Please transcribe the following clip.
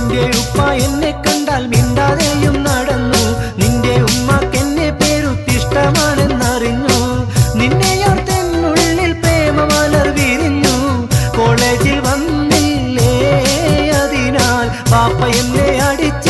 നിന്റെ ഉപ്പ എന്നെ കണ്ടാൽ മിണ്ടാതെയും നടന്നു. നിന്റെ ഉമ്മക്കെന്നെ പേരുത്തിഷ്ടമാണെന്നറിഞ്ഞു. നിന്നെയോർത്തെന്നുള്ളിൽ പ്രേമമലർ വിരിഞ്ഞു. കോളേജിൽ വന്നില്ലേ അതിനാൽ പാപ്പ എന്നെ അടിച്ചു.